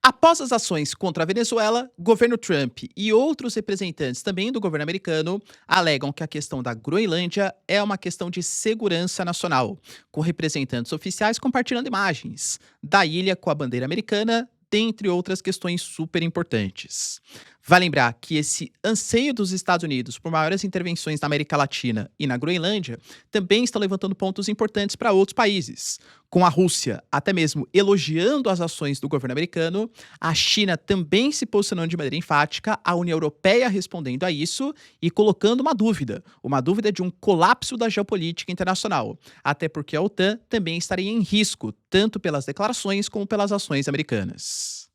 Após as ações contra a Venezuela, governo Trump e outros representantes também do governo americano alegam que a questão da Groenlândia é uma questão de segurança nacional, com representantes oficiais compartilhando imagens da ilha com a bandeira americana, dentre outras questões super importantes. Vai lembrar que esse anseio dos Estados Unidos por maiores intervenções na América Latina e na Groenlândia também está levantando pontos importantes para outros países, com a Rússia até mesmo elogiando as ações do governo americano, a China também se posicionando de maneira enfática, a União Europeia respondendo a isso e colocando uma dúvida de um colapso da geopolítica internacional, até porque a OTAN também estaria em risco, tanto pelas declarações como pelas ações americanas.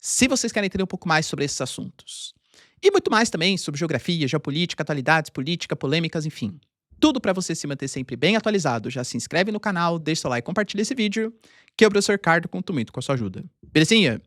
Se vocês querem entender um pouco mais sobre esses assuntos, e muito mais também sobre geografia, geopolítica, atualidades, política, polêmicas, enfim, tudo para você se manter sempre bem atualizado, já se inscreve no canal, deixa seu like e compartilha esse vídeo, que eu, professor Ricardo, conto muito com a sua ajuda. Belezinha?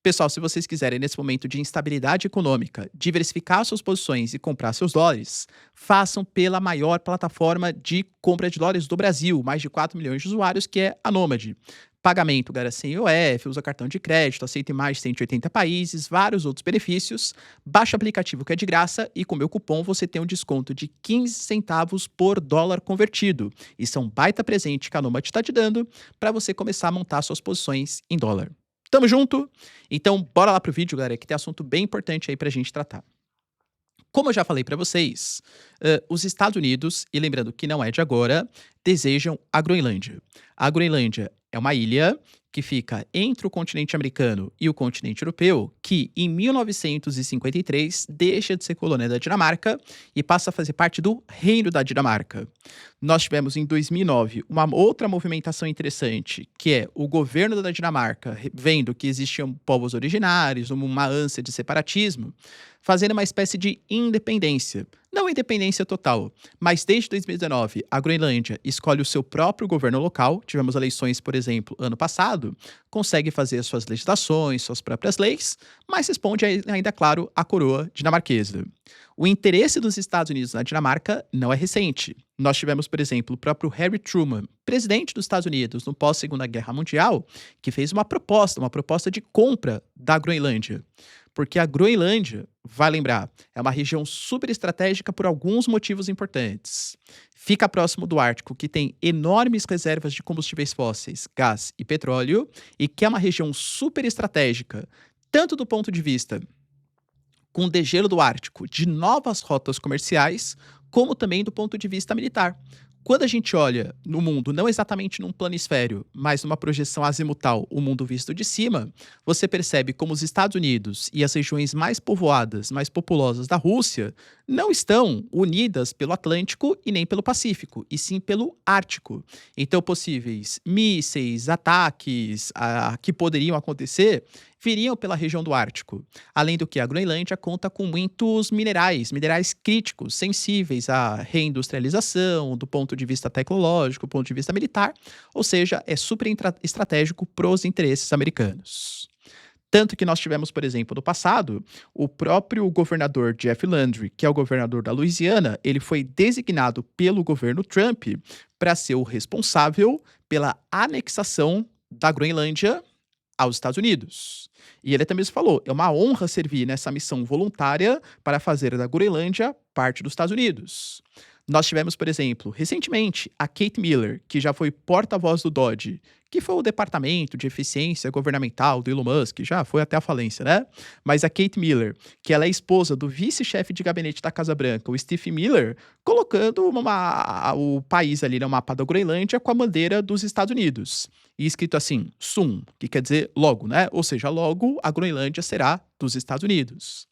Pessoal, se vocês quiserem, nesse momento de instabilidade econômica, diversificar suas posições e comprar seus dólares, façam pela maior plataforma de compra de dólares do Brasil, mais de 4 milhões de usuários, que é a Nômade. Pagamento garante sem IOF, usa cartão de crédito, aceita em mais de 180 países, vários outros benefícios. Baixa o aplicativo que é de graça e com meu cupom você tem um desconto de 15 centavos por dólar convertido. Isso é um baita presente que a Nomad está te dando para você começar a montar suas posições em dólar. Tamo junto? Então bora lá pro vídeo, galera, que tem assunto bem importante aí pra gente tratar. Como eu já falei para vocês, os Estados Unidos, e lembrando que não é de agora, desejam a Groenlândia. A Groenlândia é uma ilha que fica entre o continente americano e o continente europeu, que em 1953 deixa de ser colônia da Dinamarca e passa a fazer parte do Reino da Dinamarca. Nós tivemos em 2009 uma outra movimentação interessante, que é o governo da Dinamarca vendo que existiam povos originários, uma ânsia de separatismo, fazendo uma espécie de independência. Não independência total, mas desde 2019 a Groenlândia escolhe o seu próprio governo local. Tivemos eleições, por exemplo, ano passado, consegue fazer suas legislações, suas próprias leis, mas responde ainda, claro, à coroa dinamarquesa. O interesse dos Estados Unidos na Dinamarca não é recente. Nós tivemos, por exemplo, o próprio Harry Truman, presidente dos Estados Unidos no pós-Segunda Guerra Mundial, que fez uma proposta de compra da Groenlândia. Porque a Groenlândia, vai lembrar, é uma região super estratégica por alguns motivos importantes. Fica próximo do Ártico, que tem enormes reservas de combustíveis fósseis, gás e petróleo, e que é uma região super estratégica, tanto do ponto de vista com o degelo do Ártico de novas rotas comerciais, como também do ponto de vista militar. Quando a gente olha no mundo, não exatamente num planisfério, mas numa projeção azimutal, o mundo visto de cima, você percebe como os Estados Unidos e as regiões mais povoadas, mais populosas da Rússia, não estão unidas pelo Atlântico e nem pelo Pacífico, e sim pelo Ártico. Então, possíveis mísseis, ataques que poderiam acontecer, viriam pela região do Ártico. Além do que a Groenlândia conta com muitos minerais críticos, sensíveis à reindustrialização, do ponto de vista tecnológico, do ponto de vista militar, ou seja, é super estratégico para os interesses americanos. Tanto que nós tivemos, por exemplo, no passado, o próprio governador Jeff Landry, que é o governador da Louisiana, ele foi designado pelo governo Trump para ser o responsável pela anexação da Groenlândia aos Estados Unidos. E ele também falou, é uma honra servir nessa missão voluntária para fazer da Groenlândia parte dos Estados Unidos. Nós tivemos, por exemplo, recentemente, a Kate Miller, que já foi porta-voz do DOGE, que foi o departamento de eficiência governamental do Elon Musk, já foi até a falência, né? Mas a Kate Miller, que ela é esposa do vice-chefe de gabinete da Casa Branca, o Steve Miller, colocando o país ali no mapa da Groenlândia com a bandeira dos Estados Unidos. E escrito assim, soon, que quer dizer logo, né? Ou seja, logo a Groenlândia será dos Estados Unidos.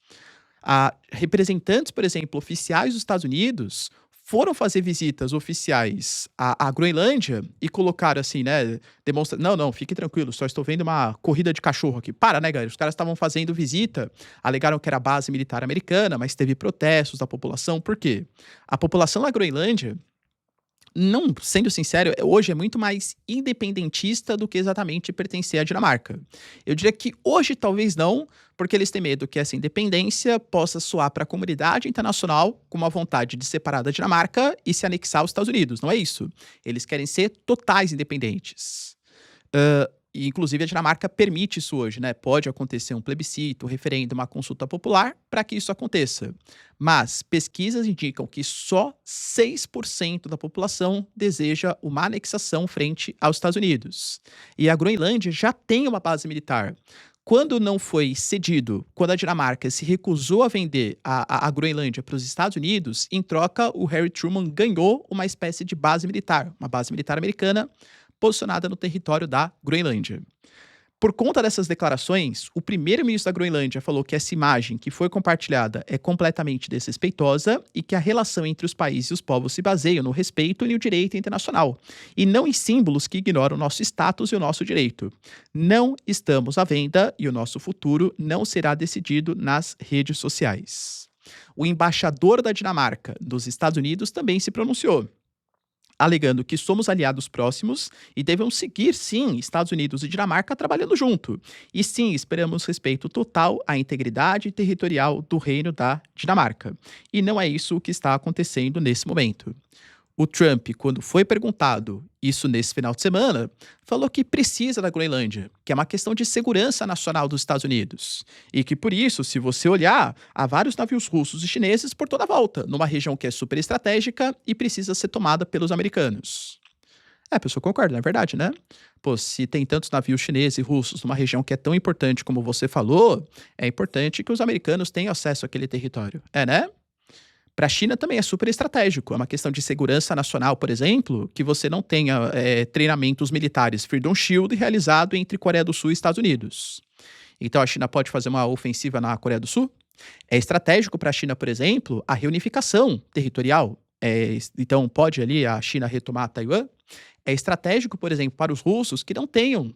Representantes, por exemplo, oficiais dos Estados Unidos foram fazer visitas oficiais à Groenlândia e colocaram assim, né, não, fique tranquilo, só estou vendo uma corrida de cachorro aqui. Para, né, galera? Os caras estavam fazendo visita, alegaram que era base militar americana, mas teve protestos da população. Por quê? A população da Groenlândia, não, sendo sincero, hoje é muito mais independentista do que exatamente pertencer à Dinamarca. Eu diria que hoje talvez não, porque eles têm medo que essa independência possa soar para a comunidade internacional com uma vontade de separar da Dinamarca e se anexar aos Estados Unidos. Não é isso. Eles querem ser totais independentes. E, inclusive, a Dinamarca permite isso hoje, né? Pode acontecer um plebiscito, um referendo, uma consulta popular para que isso aconteça. Mas pesquisas indicam que só 6% da população deseja uma anexação frente aos Estados Unidos. E a Groenlândia já tem uma base militar. Quando não foi cedido, quando a Dinamarca se recusou a vender a Groenlândia para os Estados Unidos, em troca, o Harry Truman ganhou uma espécie de base militar, uma base militar americana posicionada no território da Groenlândia. Por conta dessas declarações, o primeiro-ministro da Groenlândia falou que essa imagem que foi compartilhada é completamente desrespeitosa e que a relação entre os países e os povos se baseia no respeito e no direito internacional, e não em símbolos que ignoram o nosso status e o nosso direito. Não estamos à venda e o nosso futuro não será decidido nas redes sociais. O embaixador da Dinamarca dos Estados Unidos também se pronunciou, alegando que somos aliados próximos e devemos seguir, sim, Estados Unidos e Dinamarca trabalhando junto. E sim, esperamos respeito total à integridade territorial do Reino da Dinamarca. E não é isso o que está acontecendo nesse momento. O Trump, quando foi perguntado isso nesse final de semana, falou que precisa da Groenlândia, que é uma questão de segurança nacional dos Estados Unidos. E que por isso, se você olhar, há vários navios russos e chineses por toda a volta, numa região que é super estratégica e precisa ser tomada pelos americanos. É, a pessoa concorda, não é verdade, né? Pô, se tem tantos navios chineses e russos numa região que é tão importante como você falou, é importante que os americanos tenham acesso àquele território. É, né? Para a China também é super estratégico. É uma questão de segurança nacional, por exemplo, que você não tenha treinamentos militares Freedom Shield realizado entre Coreia do Sul e Estados Unidos. Então a China pode fazer uma ofensiva na Coreia do Sul? É estratégico para a China, por exemplo, a reunificação territorial. Então pode ali a China retomar Taiwan? É estratégico, por exemplo, para os russos que não tenham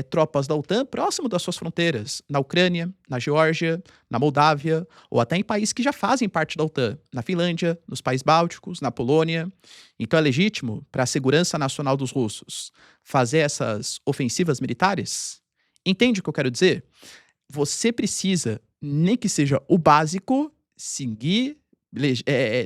tropas da OTAN próximo das suas fronteiras, na Ucrânia, na Geórgia, na Moldávia, ou até em países que já fazem parte da OTAN, na Finlândia, nos países bálticos, na Polônia. Então é legítimo para a segurança nacional dos russos fazer essas ofensivas militares? Entende o que eu quero dizer? Você precisa, nem que seja o básico, seguir,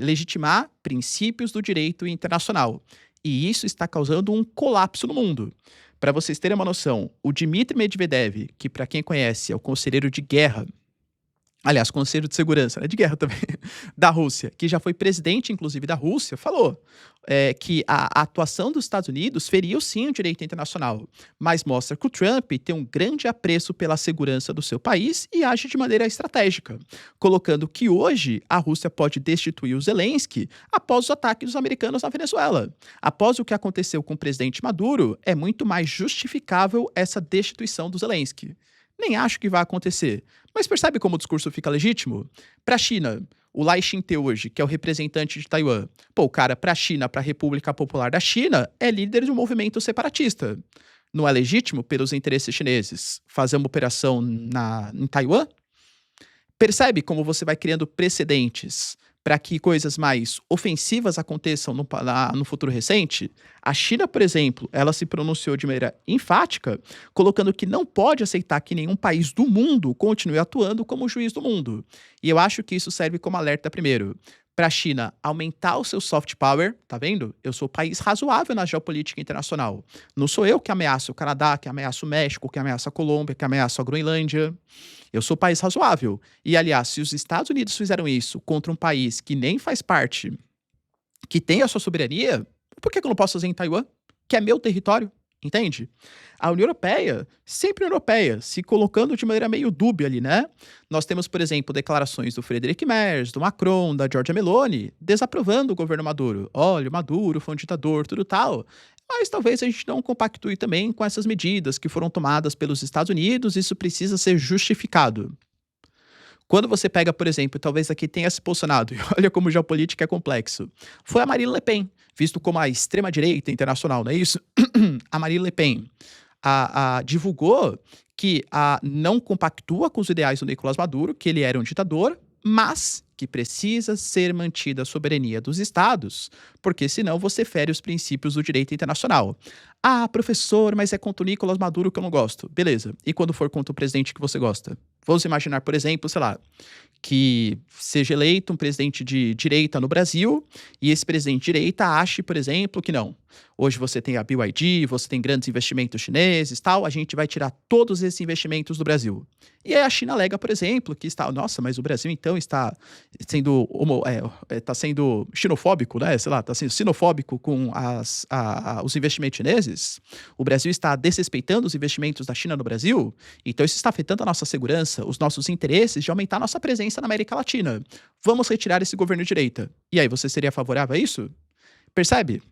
legitimar princípios do direito internacional. E isso está causando um colapso no mundo. Para vocês terem uma noção, o Dmitry Medvedev, que para quem conhece é o conselheiro de guerra, aliás, conselheiro de segurança, né, de guerra também, da Rússia, que já foi presidente, inclusive, da Rússia, falou que a atuação dos Estados Unidos feriu, sim, o direito internacional, mas mostra que o Trump tem um grande apreço pela segurança do seu país e age de maneira estratégica, colocando que hoje a Rússia pode destituir o Zelensky após os ataques dos americanos na Venezuela. Após o que aconteceu com o presidente Maduro, é muito mais justificável essa destituição do Zelensky. Nem acho que vai acontecer. Mas percebe como o discurso fica legítimo? Para a China, o Lai Ching-te hoje, que é o representante de Taiwan, pô, o cara, para a China, para a República Popular da China, é líder de um movimento separatista. Não é legítimo, pelos interesses chineses, fazer uma operação em Taiwan? Percebe como você vai criando precedentes para que coisas mais ofensivas aconteçam no futuro recente? A China, por exemplo, ela se pronunciou de maneira enfática, colocando que não pode aceitar que nenhum país do mundo continue atuando como juiz do mundo. E eu acho que isso serve como alerta primeiro para a China aumentar o seu soft power, tá vendo? Eu sou um país razoável na geopolítica internacional. Não sou eu que ameaço o Canadá, que ameaço o México, que ameaço a Colômbia, que ameaço a Groenlândia. Eu sou um país razoável. E, aliás, se os Estados Unidos fizeram isso contra um país que nem faz parte, que tem a sua soberania, por que eu não posso fazer em Taiwan? Que é meu território, entende? A União Europeia, sempre europeia, se colocando de maneira meio dúbia ali, né? Nós temos, por exemplo, declarações do Friedrich Merz, do Macron, da Giorgia Meloni, desaprovando o governo Maduro. Olha, o Maduro foi um ditador, tudo tal. Mas talvez a gente não compactue também com essas medidas que foram tomadas pelos Estados Unidos, isso precisa ser justificado. Quando você pega, por exemplo, talvez aqui tenha se posicionado, e olha como geopolítica é complexo, foi a Marine Le Pen, visto como a extrema-direita internacional, não é isso? A Marine Le Pen divulgou que não compactua com os ideais do Nicolás Maduro, que ele era um ditador, mas que precisa ser mantida a soberania dos estados, porque senão você fere os princípios do direito internacional. Ah, professor, mas é contra o Nicolás Maduro que eu não gosto. Beleza. E quando for contra o presidente que você gosta? Vamos imaginar, por exemplo, sei lá, que seja eleito um presidente de direita no Brasil e esse presidente de direita ache, por exemplo, que não. Hoje você tem a BYD, você tem grandes investimentos chineses, tal, a gente vai tirar todos esses investimentos do Brasil. E aí a China alega, por exemplo, que está, nossa, mas o Brasil então está sendo está sendo xenofóbico, né? Sei lá, está sendo sinofóbico com os investimentos chineses. O Brasil está desrespeitando os investimentos da China no Brasil. Então isso está afetando a nossa segurança, os nossos interesses de aumentar a nossa presença na América Latina. Vamos retirar esse governo de direita. E aí, você seria favorável a isso? Percebe?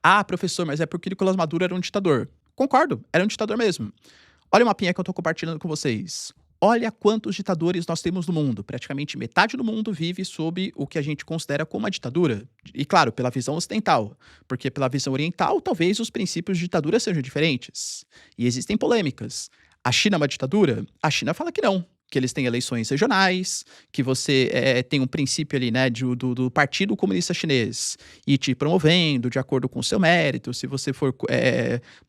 Ah, professor, mas é porque Nicolás Maduro era um ditador. Concordo, era um ditador mesmo. Olha o mapinha que eu tô compartilhando com vocês. Olha quantos ditadores nós temos no mundo. Praticamente metade do mundo vive sob o que a gente considera como uma ditadura. E claro, pela visão ocidental. Porque pela visão oriental, talvez os princípios de ditadura sejam diferentes. E existem polêmicas. A China é uma ditadura? A China fala que não. Que eles têm eleições regionais, que você tem um princípio ali, né, do Partido Comunista Chinês e te promovendo de acordo com o seu mérito, se você for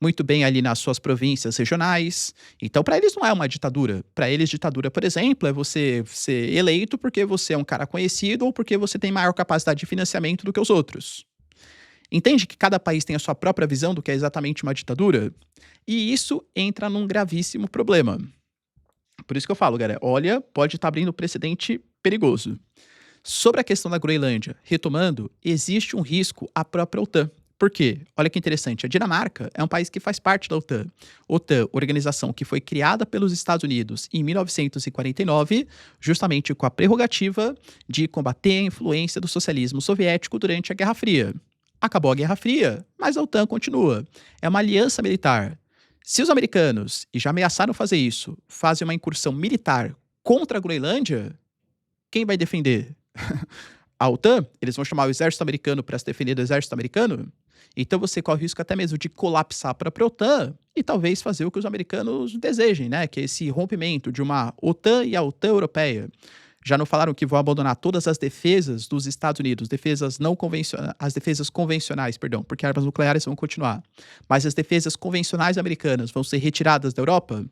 muito bem ali nas suas províncias regionais. Então, para eles não é uma ditadura. Para eles, ditadura, por exemplo, é você ser eleito porque você é um cara conhecido ou porque você tem maior capacidade de financiamento do que os outros. Entende que cada país tem a sua própria visão do que é exatamente uma ditadura? E isso entra num gravíssimo problema. Por isso que eu falo, galera, olha, pode estar abrindo precedente perigoso. Sobre a questão da Groenlândia, retomando, existe um risco à própria OTAN. Por quê? Olha que interessante, a Dinamarca é um país que faz parte da OTAN. OTAN, organização que foi criada pelos Estados Unidos em 1949, justamente com a prerrogativa de combater a influência do socialismo soviético durante a Guerra Fria. Acabou a Guerra Fria, mas a OTAN continua. É uma aliança militar. Se os americanos, e já ameaçaram fazer isso, fazem uma incursão militar contra a Groenlândia, quem vai defender? A OTAN? Eles vão chamar o exército americano para se defender do exército americano? Então você corre o risco até mesmo de colapsar a própria OTAN e talvez fazer o que os americanos desejem, né? Que é esse rompimento de uma OTAN e a OTAN europeia. Já não falaram que vão abandonar todas as defesas dos Estados Unidos, defesas não convencionais, as defesas convencionais, perdão, porque armas nucleares vão continuar. Mas as defesas convencionais americanas vão ser retiradas da Europa?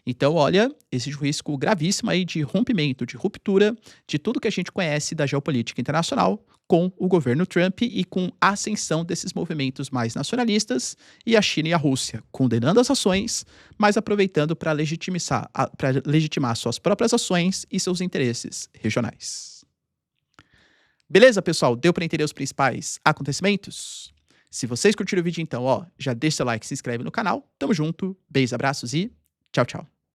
Então, olha, existe um risco gravíssimo aí de rompimento, de ruptura de tudo que a gente conhece da geopolítica internacional com o governo Trump e com a ascensão desses movimentos mais nacionalistas e a China e a Rússia condenando as ações, mas aproveitando para legitimar suas próprias ações e seus interesses regionais. Beleza, pessoal? Deu para entender os principais acontecimentos? Se vocês curtiram o vídeo, então, ó, já deixa seu like, se inscreve no canal. Tamo junto, beijos, abraços e tchau, tchau.